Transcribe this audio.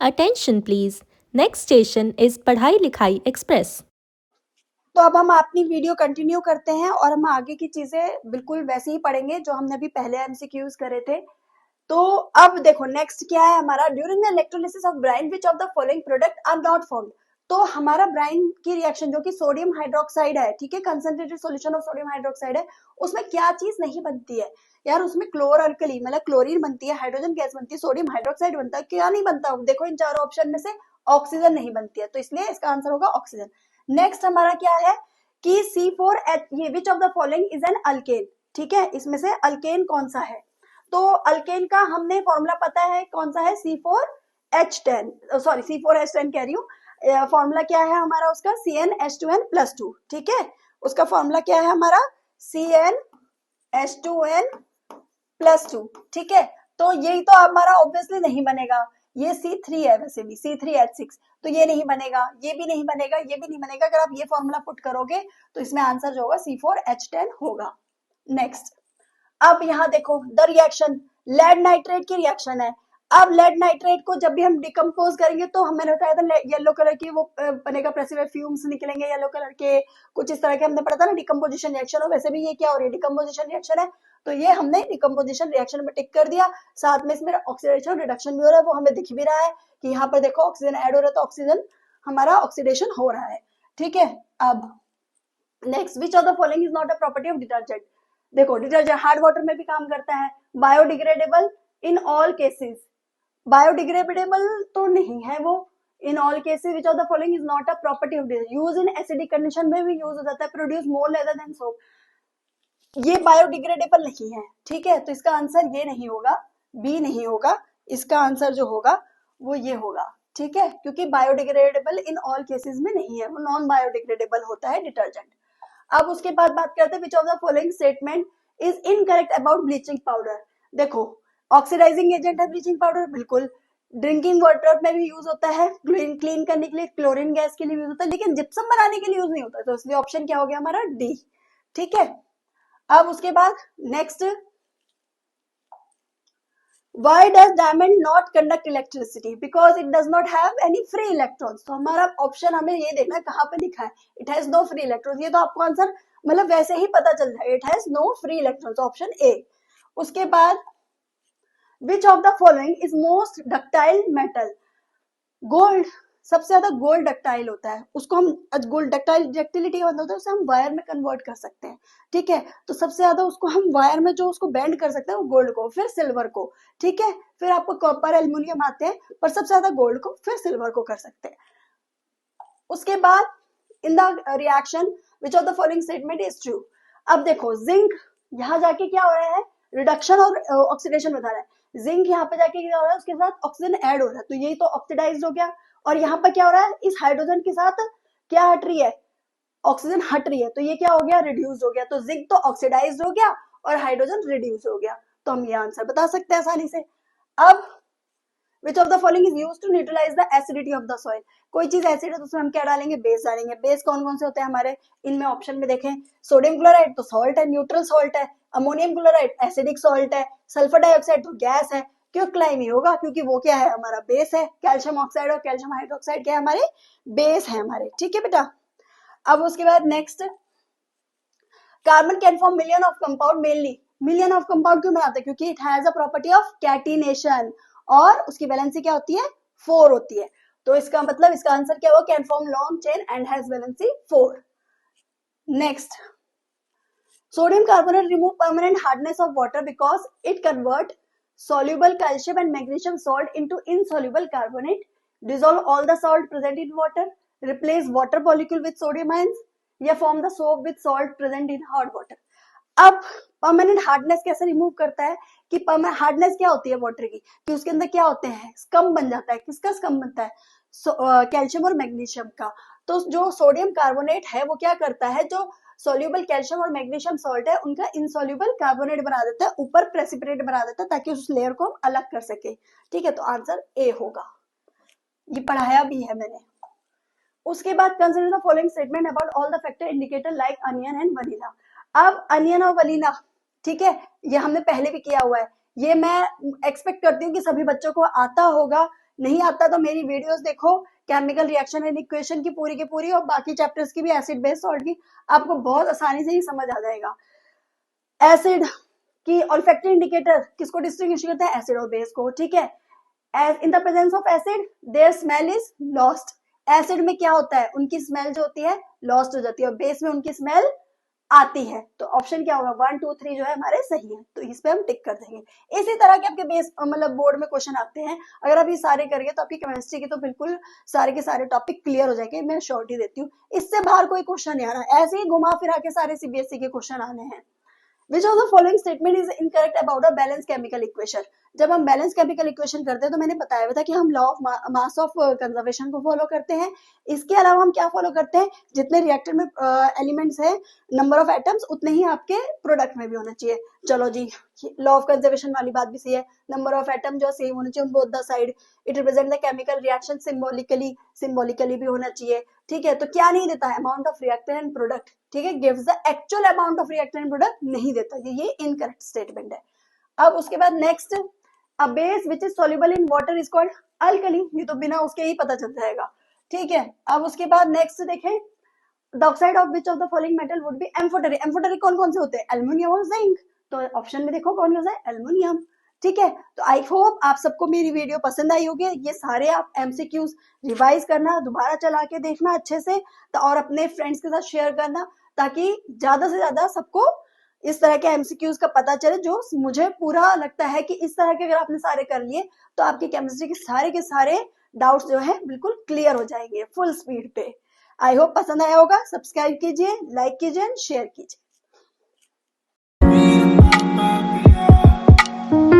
Attention please. Next station is पढ़ाई लिखाई express. तो अब हम अपनी वीडियो कंटिन्यू करते हैं और हम आगे की चीजें बिल्कुल वैसे ही पढ़ेंगे जो हमने अभी पहले एमसीक्यूज करे थे। तो अब देखो नेक्स्ट क्या है हमारा, during the electrolysis of brine which of the following product are not formed. तो हमारा ब्राइन की रिएक्शन जो कि सोडियम हाइड्रोक्साइड है, ठीक है, concentrated solution of sodium hydroxide है, उसमें क्या चीज नहीं बनती है यार? उसमें क्लोर अल्कली मतलब क्लोरीन बनती है, हाइड्रोजन गैस बनती है, सोडियम हाइड्रोक्साइड बनता है, क्या नहीं बनता? देखो इन चारों ऑप्शन में से ऑक्सीजन नहीं बनती है, तो इसलिए इसका आंसर होगा ऑक्सीजन। नेक्स्ट हमारा क्या है कि C4H, ये विच of the following is an alkane, ठीक है, इसमें से अल्केन कौन सा है? तो अल्केन का हमने फॉर्मूला पता है कौन सा है, C4H10, सॉरी C4H10 कह रही हूँ। फॉर्मूला क्या है हमारा उसका, CnH2n+2, ठीक है, उसका फॉर्मूला क्या है हमारा, CnH2n+2, ठीक है। तो यही तो हमारा ऑब्वियसली नहीं बनेगा, ये C3 है, वैसे भी C3H6, तो ये नहीं बनेगा, ये भी नहीं बनेगा, ये भी नहीं बनेगा। अगर आप ये फॉर्मूला पुट करोगे तो इसमें आंसर जो होगा C4H10 होगा। नेक्स्ट, अब यहाँ देखो द रिएक्शन लेड नाइट्रेट की रिएक्शन है। अब लेड नाइट्रेट को जब भी हम डिकम्पोज करेंगे तो हमें बताया था येलो कलर की वो बनेगा, प्रेसिपिटेट फ्यूम्स निकलेंगे येलो कलर के, कुछ इस तरह के हमने पढ़ा था ना डिकम्पोजिशन रिएक्शन। और वैसे भी ये क्या हो रही है, डिकम्पोजिशन रिएक्शन है, तो ये हमने डिकम्पोजिशन रिएक्शन में टिक कर दिया। साथ में इसमें ऑक्सीडेशन रिडक्शन भी हो रहा है, वो हमें दिख भी रहा है कि यहाँ पर देखो ऑक्सीजन ऐड हो रहा है, तो ऑक्सीजन हमारा ऑक्सीडेशन हो रहा है, ठीक है। अब next, which of the following is not a property of detergent. देखो डिटर्जेंट हार्ड वाटर में भी काम करता है, biodegradable in all cases, biodegradable तो नहीं है वो, in all cases which of the following is not a property of detergent, use in acidic condition में भी यूज हो जाता है, produce more lather than soap, ये बायोडिग्रेडेबल नहीं है, ठीक है, तो इसका आंसर ये नहीं होगा, बी नहीं होगा, इसका आंसर जो होगा वो ये होगा, ठीक है, क्योंकि बायोडिग्रेडेबल इन ऑल केसेस में नहीं है, वो नॉन बायोडिग्रेडेबल होता है डिटर्जेंट। अब उसके बाद बात करते हैं विच of the following statement is incorrect about bleaching powder. देखो ऑक्सीडाइजिंग एजेंट है ब्लीचिंग पाउडर, बिल्कुल। ड्रिंकिंग वाटर में भी यूज होता है, क्लीन करने के लिए, क्लोरीन गैस के लिए यूज होता है, लेकिन जिप्सम बनाने के लिए यूज नहीं होता, तो इसलिए ऑप्शन क्या हो गया हमारा, डी, ठीक है। अब उसके बाद next, why does diamond not conduct electricity? Because it does not have any free electrons। तो हमारा ऑप्शन हमें ये देखना है कहाँ पे लिखा है, it has no free electrons, ये तो आपको आंसर मतलब वैसे ही पता चल जाएगा, it has no free electrons, option A. उसके बाद which of the following is most ductile metal? Gold, सबसे ज्यादा गोल्ड डक्टाइल होता है, उसको हम गोल्ड डक्टाइल डक्टिलिटी का मतलब होता है उसे हम वायर में कन्वर्ट कर सकते हैं, ठीक है, तो सबसे ज्यादा उसको हम वायर में जो उसको बेंड कर सकते हैं वो गोल्ड को, फिर सिल्वर को, ठीक है, फिर आपको कॉपर एल्यूमिनियम आते हैं, पर सबसे ज्यादा गोल्ड को फिर सिल्वर को कर सकते हैं। उसके बाद in the reaction which of the following statement is true. अब देखो जिंक यहाँ जाके क्या हो रहा है, रिडक्शन और ऑक्सीडेशन बता रहा है, जिंक यहाँ पे जाके क्या हो रहा है, उसके साथ ऑक्सीजन ऐड हो रहा है, तो यही तो ऑक्सीडाइज हो गया। और यहाँ पर क्या हो रहा है, इस हाइड्रोजन के साथ क्या हट रही है, ऑक्सीजन हट रही है, तो ये क्या हो गया, रिड्यूस हो गया, तो जिंक तो ऑक्सीडाइज हो गया और हाइड्रोजन रिड्यूस हो गया, तो हम ये आंसर बता सकते हैं आसानी से। अब which of the following is used to neutralise the acidity of the soil. कोई चीज एसिड है तो उसमें हम क्या डालेंगे, बेस डालेंगे। बेस कौन कौन से होते हैं हमारे, इनमें ऑप्शन में देखें, सोडियम क्लोराइड तो सॉल्ट है, न्यूट्रल सॉल्ट है, अमोनियम क्लोराइड एसिडिक सॉल्ट है, सल्फर डाइऑक्साइड तो गैस है, क्यों क्लाइम ही होगा क्योंकि वो क्या है हमारा बेस है, कैल्शियम ऑक्साइड और कैल्शियम हाइड्रोक्साइड क्या है हमारे बेस है हमारे, ठीक है बेटा। अब उसके बाद next, carbon can form million of compound, mainly million of compound क्यों बनाते हैं, क्योंकि it has a property of catenation और उसकी वैलेंसी क्या होती है, 4 होती है, तो इसका मतलब इसका आंसर क्या होगा, can form long chain and has valency 4। Next, sodium carbonate remove permanent hardness of water because it convert soluble calcium and magnesium salt into insoluble carbonate, dissolve all the salt present in water, replace water molecule with sodium ions, या form the soap with salt present in hot water। अब permanent hardness कैसे remove करता है, कि permanent hardness क्या होती है water की, कि उसके अंदर क्या होते हैं, स्कम बन जाता है, किसका स्कम बनता है, कैल्शियम और मैग्नीशियम का। तो जो सोडियम कार्बोनेट है वो क्या करता है, जो सोल्यूबल कैल्शियम और मैग्नीशियम सॉल्ट है उनका इनसोल्यूबल कार्बोनेट बना देता है, ऊपर प्रेसिपिटेट बना देता है ताकि उस लेयर को हम अलग कर सके, ठीक है, तो आंसर ए होगा, ये पढ़ाया भी है मैंने। उसके बाद consider the following statement about all the factor indicator like onion and vanilla. अब अनियन और वनीला, ठीक है, ये हमने पहले भी किया हुआ है, ये मैं एक्सपेक्ट करती हूँ कि सभी बच्चों को आता होगा, नहीं आता तो मेरी वीडियोस देखो, केमिकल रिएक्शन एंड इक्वेशन की पूरी और बाकी चैप्टर्स की भी, एसिड बेस सॉल्ट की, आपको बहुत आसानी से ही समझ आ जाएगा। एसिड की ऑल्फैक्टरी इंडिकेटर किसको डिस्टिंग्विश करते हैं? एसिड और बेस को, ठीक है। As in the presence of acid, their smell is lost. Acid में क्या होता है, उनकी स्मेल जो होती है लॉस्ट हो जाती है, और बेस में उनकी स्मेल आती है। तो ऑप्शन क्या होगा? 1 2 3 जो है हमारे सही है, तो इस पे हम टिक कर देंगे। इसी तरह के आपके बेस मतलब बोर्ड में क्वेश्चन आते हैं, अगर आप ये सारे करिए तो आपकी केमिस्ट्री के तो बिल्कुल सारे के सारे टॉपिक क्लियर हो जाएंगे, मैं श्योरिटी देती हूँ। इससे बाहर कोई क्वेश्चन नहीं आ रहा, ऐसे ही घुमा फिरा के सारे सीबीएसई के क्वेश्चन आने हैं। Which of the following statement is incorrect about a balanced chemical equation? जब हम बैलेंस केमिकल इक्वेशन करते हैं तो मैंने बताया था कि हम law of mass of conservation को फॉलो करते हैं। इसके अलावा हम क्या फॉलो करते हैं? जितने रिएक्टर में एलिमेंट्स है, नंबर ऑफ एटम्स उतने ही आपके प्रोडक्ट में भी होना चाहिए। चलो जी, लॉ ऑफ कंजर्वेशन वाली बात भी सही है, नंबर ऑफ एटम जो सेम होना चाहिए both the side, it represent the chemical reaction symbolically भी होना चाहिए, ठीक है। तो क्या नहीं देता है? Amount of reactor and product, ठीक है, gives the actual amount of reactor and product नहीं देता, ये इनकरेक्ट स्टेटमेंट है। अब उसके बाद next, a base which is soluble in water is called alkali, ये तो बिना उसके ही पता चल जाएगा, ठीक है। अब उसके बाद नेक्स्ट देखें, the oxide of which of the following metal would be amphoteric. Amphoteric कौन कौन से होते हैं? एल्युमिनियम और जिंक, तो ऑप्शन में देखो कौन कौन सा है? एल्युमिनियम, ठीक है। तो आई होप आप सबको मेरी वीडियो पसंद आई होगी। ये सारे आप एमसीक्यूज रिवाइज करना, दोबारा चला के देखना अच्छे से, तो और अपने फ्रेंड्स के साथ शेयर करना, ताकि ज्यादा से ज्यादा सबको इस तरह के एमसीक्यूज का पता चले। जो मुझे पूरा लगता है कि इस तरह के अगर आपने सारे कर लिए तो आपकी केमिस्ट्री के सारे डाउट्स जो है बिल्कुल क्लियर हो जाएंगे फुल स्पीड पे। आई होप पसंद आया होगा। सब्सक्राइब कीजिए, लाइक कीजिए, शेयर कीजिए।